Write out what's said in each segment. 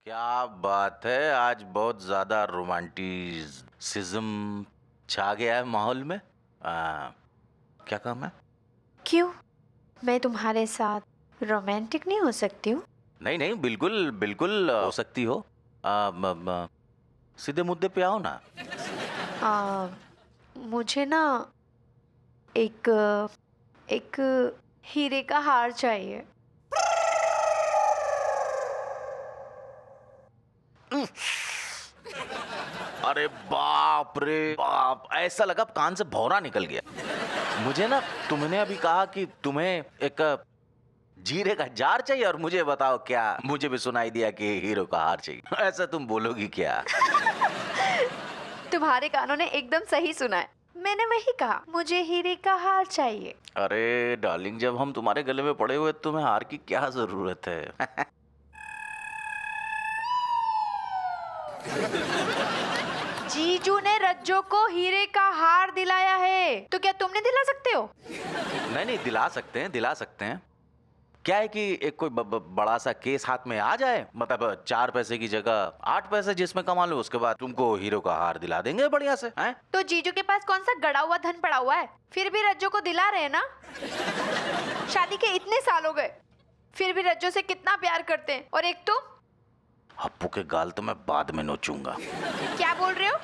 क्या बात है, आज बहुत ज्यादा रोमांटिसिज्म छा गया है माहौल में। क्या काम है? क्यों? मैं तुम्हारे साथ रोमांटिक नहीं हो सकती हूँ? नहीं नहीं, बिल्कुल बिल्कुल हो सकती हो। सीधे मुद्दे पे आओ ना। मुझे ना एक एक हीरे का हार चाहिए। अरे बाप रे बाप, ऐसा लगा कान से भौरा निकल गया। मुझे ना, तुमने अभी कहा कि तुम्हें एक जीरे का जार चाहिए और मुझे बताओ क्या, मुझे भी सुनाई दिया कि हीरो का हार चाहिए। ऐसा तुम बोलोगी क्या? तुम्हारे कानों ने एकदम सही सुना है, मैंने वही कहा, मुझे हीरे का हार चाहिए। अरे डार्लिंग, जब हम तुम्हारे गले में पड़े हुए, तुम्हें हार की क्या जरूरत है? जीजू ने रज्जो को हीरे का हार दिलाया है, तो क्या तुम नहीं दिला सकते हो? नहीं नहीं, दिला सकते हैं, दिला सकते हैं। क्या है कि एक कोई बड़ा सा केस हाथ में आ जाए, मतलब 4 पैसे की जगह 8 पैसे जिसमें कमा लो, उसके बाद तुमको हीरो का हार दिला देंगे बढ़िया से, हैं? तो जीजू के पास कौन सा गड़ा हुआ धन पड़ा हुआ है, फिर भी रज्जो को दिला रहे हैं ना। शादी के इतने साल हो गए, फिर भी रज्जो से कितना प्यार करते हैं, और एक तुम। हप्पू के गाल तो मैं बाद में नोचूंगा। क्या बोल रहे हो?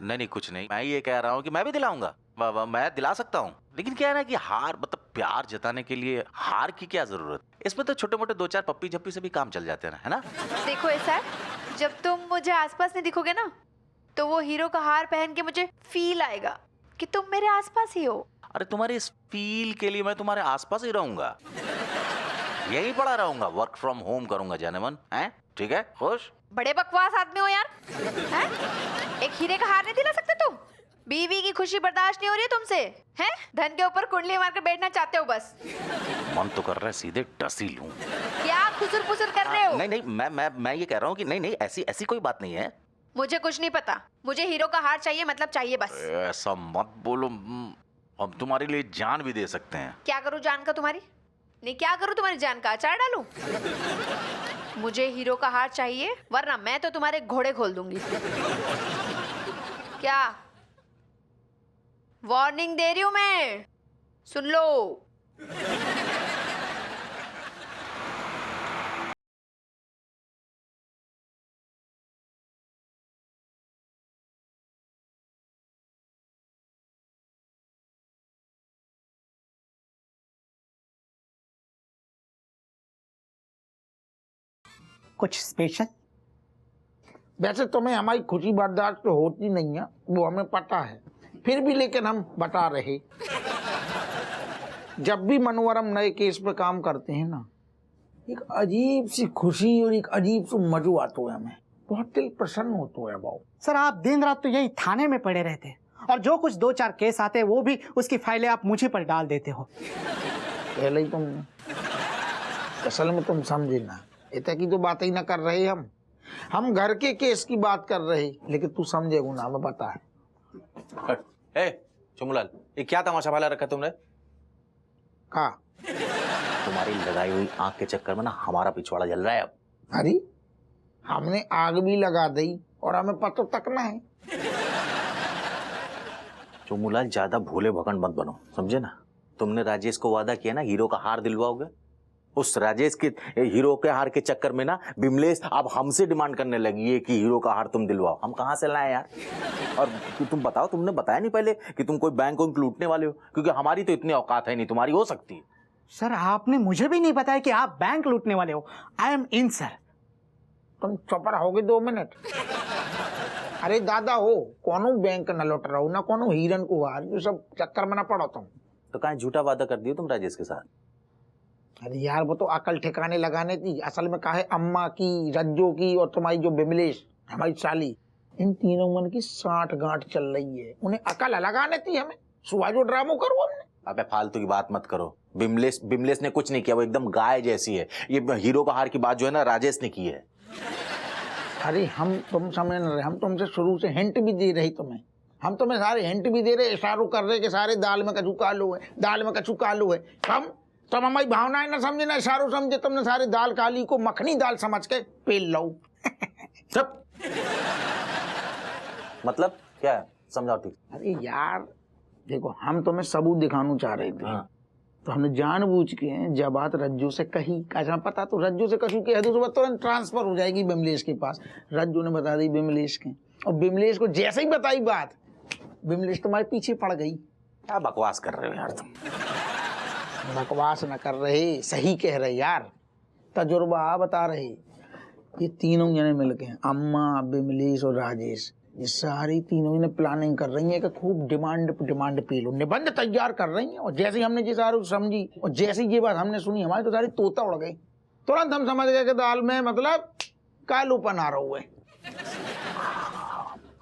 नहीं नहीं, कुछ नहीं, मैं ये कह रहा हूँ कि मैं भी दिलाऊंगा। वाह वाह, मैं दिला सकता हूँ, लेकिन क्या है ना कि हार, मतलब प्यार जताने के लिए हार की क्या जरूरत? इसमें तो छोटे मोटे 2-4 पप्पी झप्पी से भी काम चल जाते हैं, है ना? देखो ऐसा है, जब तुम मुझे आसपास नहीं दिखोगे ना, तो वो हीरो का हार पहन के मुझे फील आएगा कि तुम मेरे आसपास ही हो। अरे तुम्हारे इस फील के लिए मैं तुम्हारे आसपास ही रहूंगा, यहीं पड़ा रहूंगा, वर्क फ्रॉम होम करूंगा। जाने मन है, ठीक है? खुश? बड़े बकवास आदमी हो यार, हैं? एक हीरे का हार नहीं दिला सकते तुम? बीवी की खुशी बर्दाश्त नहीं हो रही है तुमसे, हैं? धन के ऊपर कुंडली मार कर बैठना चाहते हो बस। मन तो कर रहा है सीधे टसी लूं। क्या खुसुर फुसुर कर रहे हो? नहीं नहीं, मैं ये कह रहा हूँ कि नहीं नहीं, ऐसी ऐसी कोई बात नहीं है। मुझे कुछ नहीं पता, मुझे हीरो का हार चाहिए, मतलब चाहिए बस। ऐसा मत बोलो, हम तुम्हारे लिए जान भी दे सकते हैं। क्या करूं जान का तुम्हारी? नहीं, क्या करूं तुम्हारी जान का अचार डालूं? मुझे हीरो का हार चाहिए, वरना मैं तो तुम्हारे घोड़े खोल दूंगी। क्या वार्निंग दे रही हूं मैं, सुन लो। कुछ स्पेशल? वैसे तुम्हें हमारी खुशी बर्दाश्त तो होती नहीं है, वो हमें पता है, फिर भी लेकिन हम बता रहे। जब भी मनोरम नए केस पे काम करते हैं ना, एक अजीब सी खुशी और एक अजीब सी मजो आता है, हमें बहुत दिल प्रसन्न होता है। बाबू सर, आप दिन रात तो यही थाने में पड़े रहते हैं, और जो कुछ 2-4 केस आते हैं वो भी उसकी फाइलें आप मुझे पर डाल देते हो। पहले ही तुम, असल में तुम समझे ना, इतना की तो बात ही ना कर रहे हम घर के केस की बात कर रहे, लेकिन तू समझेगा ना, हमें पता है। ए, चुमलाल, ये क्या तमाशा फैला रखा तुमने? का तुम्हारी लगाई हुई आंख के चक्कर में ना हमारा पिछवाड़ा जल रहा है अब। अरे हमने आग भी लगा दी और हमें पता तक ना है। चुमुलाल, ज्यादा भोले भगन मत बनो, समझे ना? तुमने राजेश को वादा किया ना हीरो का हार दिलवाओगे, उस राजेश के हीरो के हार के चक्कर में ना बिमलेश अब हमसे डिमांड करने लगी है कि हीरो का हार तुम दिलवाओ। हम कहां से लाए यार? और तुम बताओ, तुमने बताया नहीं पहले कि तुम कोई बैंक वैंक लूटने वाले हो? क्योंकि हमारी तो इतनी औकात है नहीं, तुम्हारी हो सकती है। सर, आपने मुझे भी नहीं बताया कि आप बैंक लूटने वाले हो। I am in sir. तुम चुप रहोगे 2 मिनट? अरे दादा हो, कोनो बैंक न लौट रहो ना, कोनो हिरन को हार, ये सब चक्कर में ना पड़ो तुम। तो कहीं झूठा वादा कर दियो तुम राजेश के साथ? अरे यार, वो तो अकल ठिकाने लगाने थी, असल में काहे अम्मा की, रज्जो की और तुम्हारी जो बिमलेश हमारी साली, इन तीनों मन की 60 गांठ चल रही है, उन्हें अकल लगाने थी, हमें सुबह जो ड्रामो करो हमने। अबे फालतू की बात मत करो, बिमलेश ने कुछ नहीं किया, वो एकदम गाय जैसी है। ये हीरो का हार की बात जो है ना, राजेश ने की है। अरे हम तुम समझ न रहे, हम तुमसे शुरू से हिंट भी दे रहे तुम्हें, हम तुम्हें सारे हिंट भी दे रहे, इशारों कर रहे कि सारे दाल में कछु कालू है, दाल में कछु कालू है। तुम हमारी भावनाएं ना समझे ना इशारों समझे, तुमने सारे दाल काली को मखनी दाल समझ के पेल लो। चुप। मतलब क्या है, समझाओ ठीक। अरे यार देखो, हम तुम्हें सबूत दिखाना चाह रहे थे। हाँ। तो हमने जानबूझ के जब बात रज्जू से कही, कैसा पता तो रज्जू से कशु कह दो तो तुरंत ट्रांसफर हो जाएगी बिमलेश के पास। रज्जू ने बता दी बिमलेश के, और बिमलेश को जैसे ही बताई बात, बिमलेश तुम्हारे पीछे पड़ गई। क्या बकवास कर रहे हो यार तुम। बकवास न कर रहे, सही कह रहे यार, तजुर्बा बता रहे। ये तीनों जने मिलके, अम्मा, बिमलेश और राजेश, ये सारी तीनों ने प्लानिंग कर रही हैं कि खूब डिमांड पे लो, निबंध तैयार कर रही हैं। और जैसे ही हमने ये सारी समझी और जैसे ही ये बात हमने सुनी, हमारी तो सारी तोता उड़ गई। तुरंत हम समझ गए कि दाल में मतलब कालूपन आ रहा हुआ है।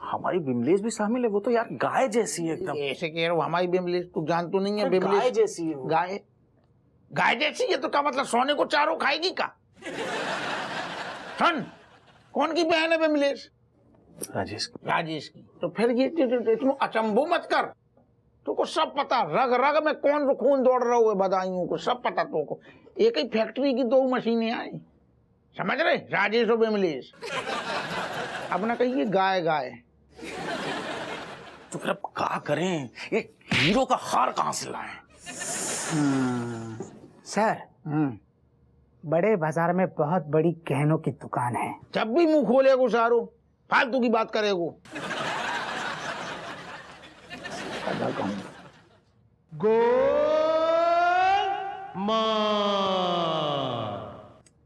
हमारी बिमलेश भी शामिल है, वो तो यार गाय जैसी है एकदम। ऐसे कह रहे हो हमारी बिमलेश, तू जान तो नहीं है गाय बिमलेश जैसी है वो। गाय जैसी है तो क्या मतलब सोने को चारों खाएगी का? सुन, कौन की बहन है बिमलेश? राजेश। राजेश की। तो फिर ये तुम अचंभो मत कर, तुमको सब पता, रग रग में कौन खून दौड़ रहा हुआ, बदायूं को सब पता तुमको। एक ही फैक्ट्री की 2 मशीनें आई, समझ रहे, राजेश और बिमलेश। अब ना कहिए गाय। तो फिर अब क्या करें, ये हीरो का हार कहाँ से लाएं? सर, बड़े बाजार में बहुत बड़ी गहनों की दुकान है। जब भी मुंह खोलेगो सारो फालतू की बात करेगो।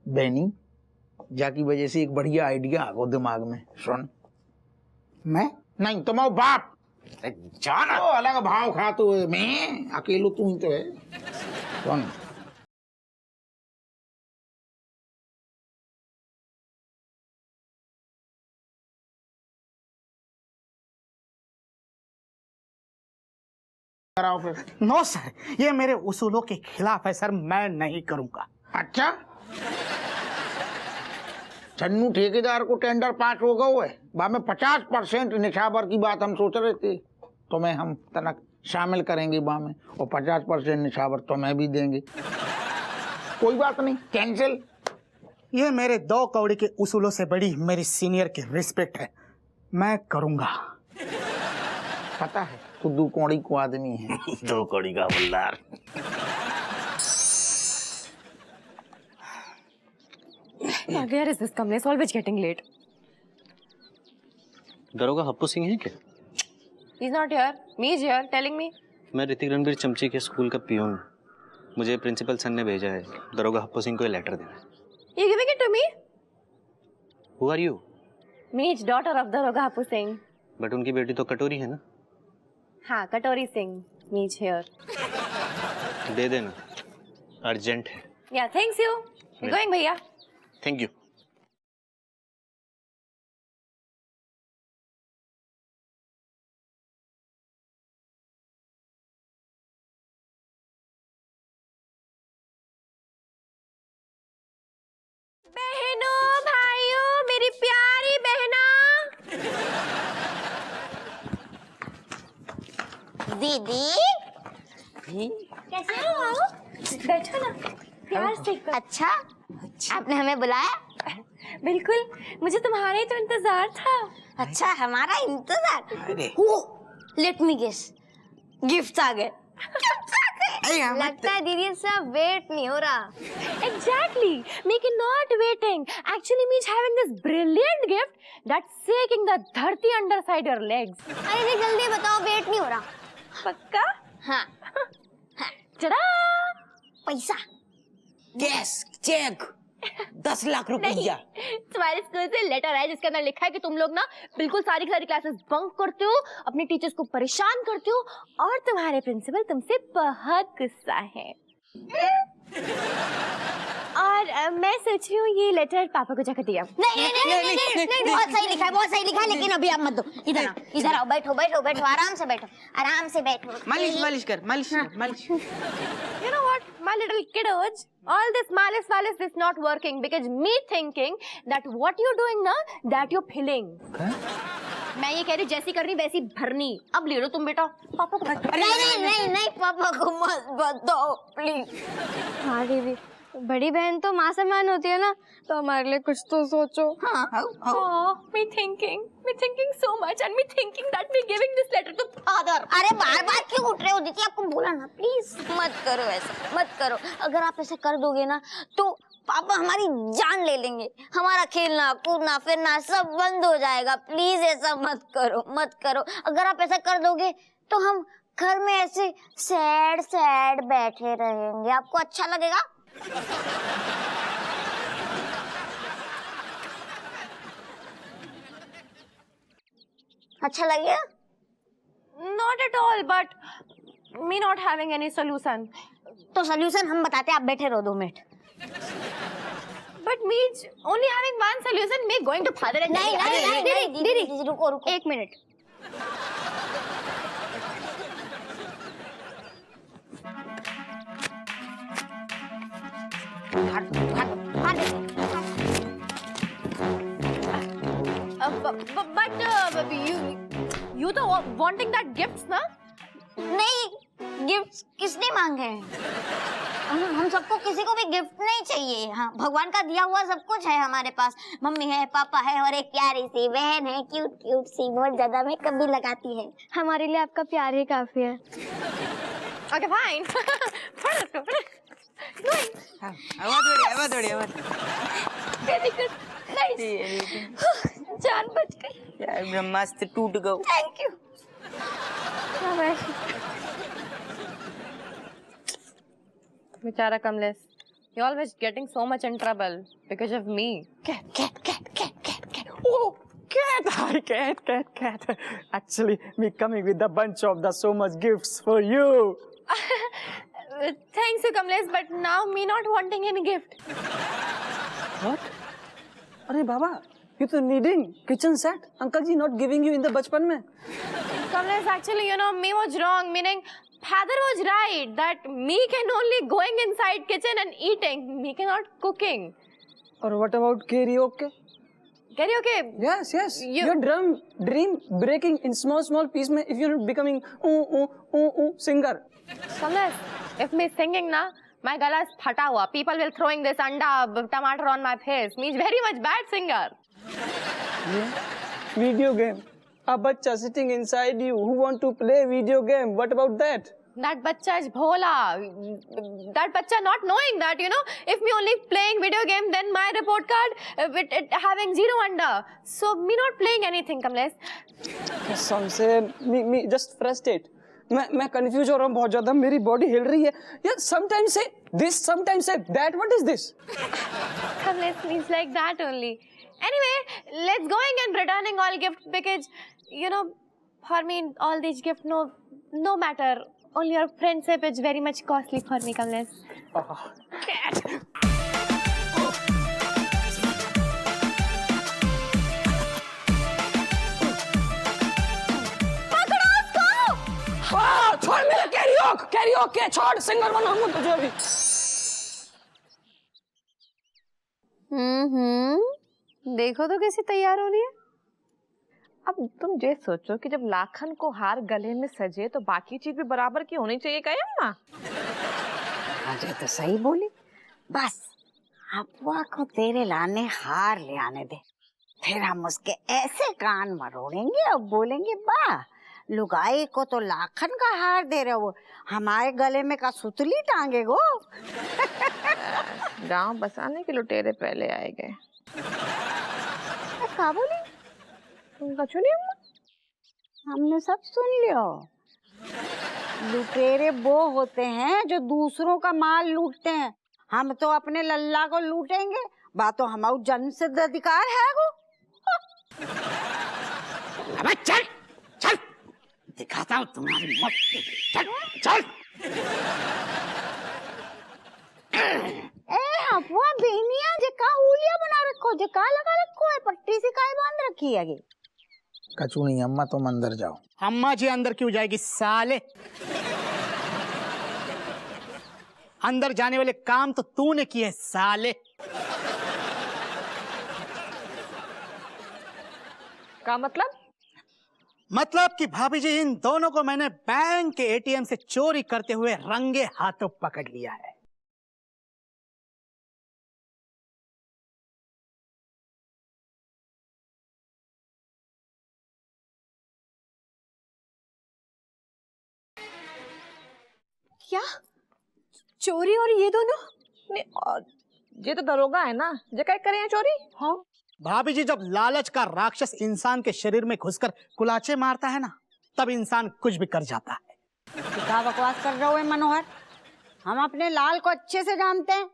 बैनी जाकी वजह से एक बढ़िया आइडिया आ गया दिमाग में। सुन, मैं नहीं तुम्हारा बाप जाना। तो अलग भाव खाते हुए, मैं अकेलो तू ही तो है। सुन, कराओ फिर। नो सर, ये मेरे उसूलों के खिलाफ है सर, मैं नहीं करूंगा। अच्छा, चन्नू ठेकेदार को टेंडर पास हो गया है, बा में 50% निछावर की बात हम सोच रहे थे, तुम्हें हम तनक शामिल करेंगे बा में, और 50% निछावर तुम्हें भी देंगे। कोई बात नहीं, कैंसिल। ये मेरे 2 कौड़ी के उसूलों से बड़ी मेरी सीनियर की रिस्पेक्ट है, मैं करूंगा। पता है तू 2 कौड़ी को आदमी है। 2 कौड़ी का हवलदार। Where is this Kamlesh? Always getting late. दरोगा हप्पू सिंह है क्या? He's not here. Me is here telling me. मैं ऋतिक रणबीर चमची के स्कूल का पियून हूँ। मुझे प्रिंसिपल सर ने भेजा है दरोगा हप्पू सिंह को ये लेटर देना है। You giving it to me? Who are you? Me is daughter of Daroga Happu Singh. But उनकी बेटी तो कटोरी है ना? हाँ, Katori Singh. Me is here. दे देना, अर्जेंट है। Yeah, thanks you. You're going, भैया. Thank you. बहनों, भाइयों, मेरी प्यारी बहना। दीदी कैसे हो? बैठो ना, प्यार से। अच्छा, आपने हमें बुलाया? बिल्कुल, मुझे तुम्हारे तो इंतजार था। अच्छा, हमारा इंतजार। लेट मी गेस, गिफ्ट आ गए। लगता है दीदी सब वेट नहीं हो रहा। Exactly, Miki not waiting. Actually, me is having this brilliant gift that's shaking the धरती underside your legs. अरे जी जल्दी बताओ, वेट नहीं हो रहा। पक्का? हाँ, चला। पैसा कैश चेक 10 लाख रुपया। तुम्हारे स्कूल से लेटर है जिसके अंदर लिखा है कि तुम लोग ना बिल्कुल सारी की सारी क्लासेस बंक करते हो, अपने टीचर्स को परेशान करते हो, और तुम्हारे प्रिंसिपल तुमसे बहुत गुस्सा है। और मैं सोच रही हूँ ये लेटर पापा को जाकर दिया। नहीं, बहुत सही लिखा है, बहुत सही लिखा है, लेकिन अभी आप मत दो। इधर आओ, बैठो बैठो बैठो, आराम से बैठो, आराम से बैठो। मालिश कर। You know what, my little kiddos, all this malice is not working because me thinking that what you're doing now, that you're feeling. मैं ये कह रही जैसी करनी वैसी भरनी। अब ले लो तुम बेटा, पापा को। नहीं, पापा को मत बताओ प्लीज। हाँ दीदी, बड़ी बहन तो माँ समान होती है ना, तो हमारे लिए कुछ तो सोचो। हाँ me thinking so much and me thinking that me giving this letter to father. अरे बार बार क्यों उठ रहे हो दीदी, आपको बोला ना प्लीज मत करो ऐसा, मत करो। अगर आप ऐसा कर दोगे ना तो पापा हमारी जान ले लेंगे, हमारा खेलना कूदना फिरना सब बंद हो जाएगा। प्लीज ऐसा मत करो, मत करो। अगर आप ऐसा कर दोगे तो हम घर में ऐसे सैड सैड बैठे रहेंगे, आपको अच्छा लगेगा? अच्छा लगेगा? Not at all, but me not having any solution. तो सोल्यूशन हम बताते हैं, आप बैठे रहो 2 minute. But me only having one solution, me going to father and नहीं नहीं नहीं नहीं दीदी रुको रुको 1 मिनट। but you तो wanting that gifts ना? नहीं, गिफ्ट किसने मांगे हैं? हम सबको किसी को भी गिफ्ट नहीं चाहिए। हाँ, भगवान का दिया हुआ सब कुछ है हमारे पास। मम्मी है, पापा है और एक प्यारी सी बहन है, क्यूट क्यूट सी, बहुत ज्यादा मेकअप भी लगाती है। हमारे लिए आपका प्यार ही काफी है। Okay, fine. आवाज बढ़िया Very good. Nice. जान बच गई। यार ब्रह्मास्त्र टूट गया। Thank you. बेचारा Kamlesh, you always getting so much in trouble because of me. Oh, cat! Hi, cat. Actually, me coming with a bunch of the so much gifts for you. Thanks you Kamlesh, but now me not wanting any gift. What? अरे बाबा, you तो needing kitchen set. Uncle ji not giving you in the बचपन में. Kamlesh, actually, you know, me was wrong. Meaning, father was right that me can only going inside kitchen and eating. Me cannot cooking. और what about karaoke? Karaoke? Yes. Your dream breaking in small piece में if you're becoming singer. Kamlesh, if me singing na, my gala is phata hua. People will throwing this anda tomato on my face. Me is very much bad singer. Yeah. Video game. A bachcha sitting inside you who want to play video game. What about that? That bachcha is bhola. That bachcha not knowing that, you know, if me only playing video game, then my report card it having 0 under. So me not playing anything, Kamlesh. कसम से me just frustrated. मैं confuse हो रहा हूँ बहुत ज्यादा, मेरी body हिल रही है। यार sometimes say this, sometimes say that. What is this? Kamlesh means like that only. Anyway, let's going and returning all gifts because, you know, for me all these gifts no matter. Only your friendship is very much costly for me, Kamlesh. Cat! छोड़ मेरा karaoke छोड़, singer बनाऊंगा तुझे अभी। देखो तो कैसी तैयार हो रही है। अब तुम ये सोचो कि जब लाखन को हार गले में सजे तो बाकी चीज भी बराबर की होनी चाहिए क्या अम्मा? अरे तो सही बोली। बस अब्बा को तेरे लाने हार ले आने दे, फिर हम उसके ऐसे कान मरोड़ेंगे और बोलेंगे वाह, लुगाई को तो लाखन का हार दे रहे हो, हमारे गले में का सुतली टांगे गो। गांव बसाने के लुटेरे पहले आए गए। क्या बोली? तुम कछु नहीं अम्मा? हमने सब सुन लियो। लुटेरे वो होते हैं जो दूसरों का माल लूटते हैं, हम तो अपने लल्ला को लूटेंगे, बात तो हमारा जन्मसिद्ध अधिकार है वो। अबे चल चल, दिखाता हूँ तुम्हारी मस्ती। चल अफवाह बेनिया जे का हुलिया बना रखो, जे का लगा रखो है, पट्टी से काहे बांध रखी है आगे? कचू नहीं अम्मा, तुम अंदर जाओ। अम्मा जी अंदर क्यों जाएगी साले? अंदर जाने वाले काम तो तूने किए साले। का मतलब? मतलब कि भाभी जी, इन दोनों को मैंने बैंक के एटीएम से चोरी करते हुए रंगे हाथों पकड़ लिया है। क्या चोरी और ये दोनों? ये तो दरोगा है ना, जे क्या करे हैं चोरी? हाँ भाभी जी, जब लालच का राक्षस इंसान के शरीर में घुसकर कुलाचे मारता है ना, तब इंसान कुछ भी कर जाता है। क्या बकवास कर रहे हो मनोहर? हम अपने लाल को अच्छे से जानते हैं।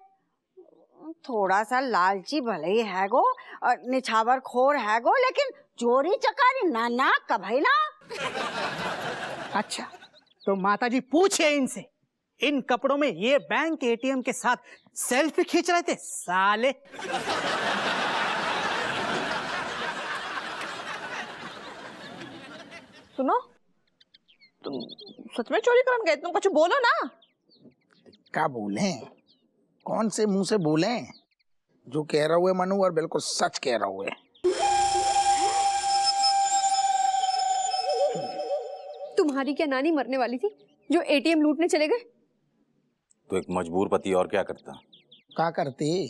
थोड़ा सा लालची भले ही है गो और निछावर खोर है गो, लेकिन चोरी चकारी ना ना कभी ना। अच्छा तो माताजी पूछे इनसे, इन कपड़ों में ये बैंक एटीएम के साथ सेल्फी खींच रहे थे साले? सुनो, तुम सच में चोरी करने गए? तुम कुछ बोलो ना। क्या बोले? कौन से मुंह से बोले? जो कह रहा हुए मनोहर बिल्कुल सच कह रहा हुए। तुम्हारी क्या नानी मरने वाली थी जो एटीएम लूटने चले गए? तो एक मजबूर पति और क्या करता? क्या करते?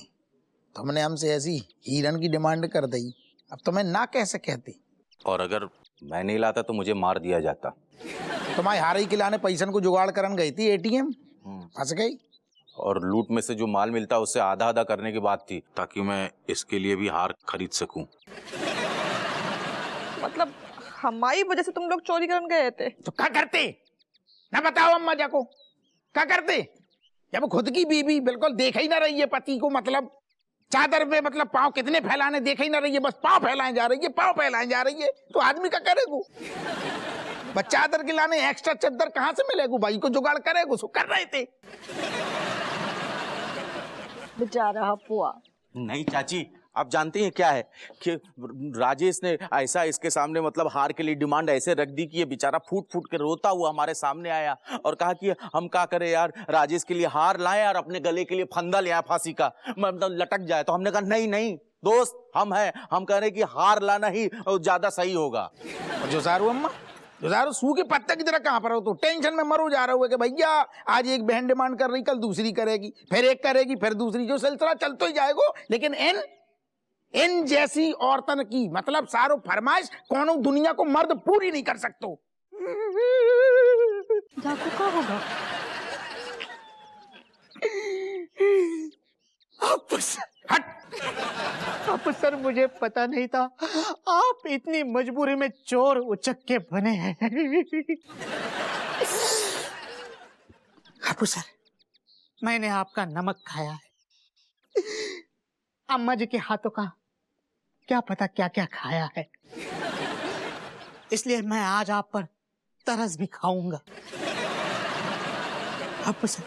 तुमने हमसे ऐसी हिरन की डिमांड कर दी, अब तुम्हें ना कैसे कहते? और अगर मैं नहीं लाता तो मुझे मार दिया जाता। तुम्हारी हारी खिलाने पैसन को जुगाड़ करन गई थी एटीएम, फंस गई। और लूट में से जो माल मिलता है उससे आधा आधा करने की बात थी, ताकि मैं इसके लिए भी हार खरीद सकूं। मतलब हमारी वजह से तुम लोग चोरी करने गए थे? तो क्या करते ना बताओ अम्मा जाको, क्या करते? जब खुद की बीवी बिल्कुल देख ही ना रही है पति को, मतलब चादर में मतलब पाँव कितने फैलाने देख ही ना रही है, बस पाँव फैलाए जा रही है, पाँव फैलाए जा रही है, तो आदमी क्या करेगो? बस चादर के लाने एक्स्ट्रा चादर कहाँ से मिलेगो? भाई को जुगाड़ करेगो, सो कर रहे थे। बेचारा हपुआ। नहीं चाची, आप जानती हैं क्या है कि राजेश ने ऐसा इसके सामने मतलब हार के लिए डिमांड ऐसे रख दी कि ये बेचारा फूट फूट के रोता हुआ हमारे सामने आया और कहा कि हम क्या करें यार, राजेश के लिए हार लाएं और अपने गले के लिए फंदा ले आए फांसी का, मतलब लटक जाए। तो हमने कहा नहीं नहीं दोस्त, हम हैं, हम कह रहे कि हार लाना ही ज्यादा सही होगा। जो सारू अम्मा, जो सारू सू के पत्ते की तरह कहाँ पर हो? तो टेंशन में मरो जा रहे हो कि भैया आज एक बहन डिमांड कर रही, कल दूसरी करेगी, फिर एक करेगी, फिर दूसरी, जो सिलसिला चलते ही जाएगा। लेकिन इन जैसी औरतन की मतलब सारो फरमाइश कोनो दुनिया को मर्द पूरी नहीं कर सकते। क्या होगा? अब सर मुझे पता नहीं था आप इतनी मजबूरी में चोर उचक के बने हैं। अबू सर, मैंने आपका नमक खाया है, अम्मा जी के हाथों का क्या पता क्या क्या खाया है, इसलिए मैं आज आप पर तरस भी खाऊंगा। अबू सर,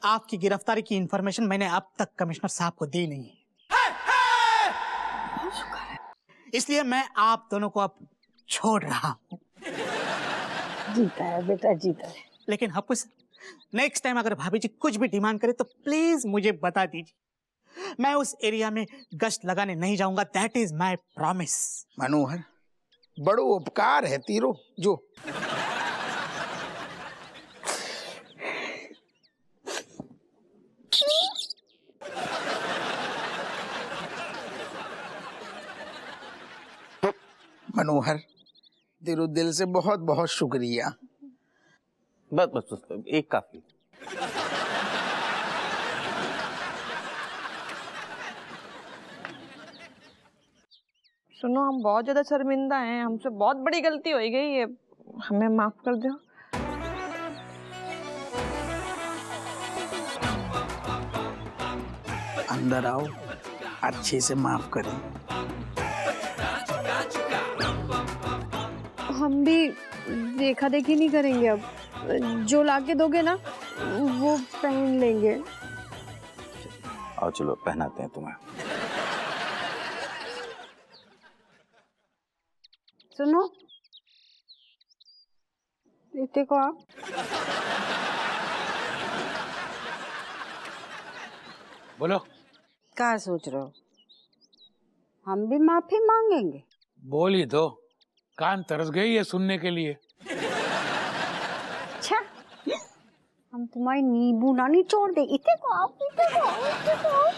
आपकी गिरफ्तारी की इंफॉर्मेशन मैंने अब तक कमिश्नर साहब को दी नहीं है, इसलिए मैं आप दोनों को अब छोड़ रहा हूँ। जीता है बेटा, जीता है। लेकिन हप्पू सर, नेक्स्ट टाइम अगर भाभी जी कुछ भी डिमांड करे तो प्लीज मुझे बता दीजिए, मैं उस एरिया में गश्त लगाने नहीं जाऊंगा। That is my promise. Manohar, बड़ो उपकार है तीरो जो। मनोहर, तेरो दिल से बहुत बहुत शुक्रिया। बस बस बस एक काफी। सुनो, हम बहुत ज्यादा शर्मिंदा हैं, हमसे बहुत बड़ी गलती हो गई है, हमें माफ कर दो। अंदर आओ, अच्छे से माफ करें। हम भी देखा देखी नहीं करेंगे, अब जो लाके दोगे ना वो पहन लेंगे। आओ चलो पहनाते हैं तुम्हें। सुनो, देखो आप, बोलो। क्या सोच रहे हो? हम भी माफी मांगेंगे? बोली तो, कान तरस गई है सुनने के लिए। अच्छा, हम तुम्हारी नींबू ना निचोड़ दे। इतने को आओ, इतने को आओ, इतने को आओ।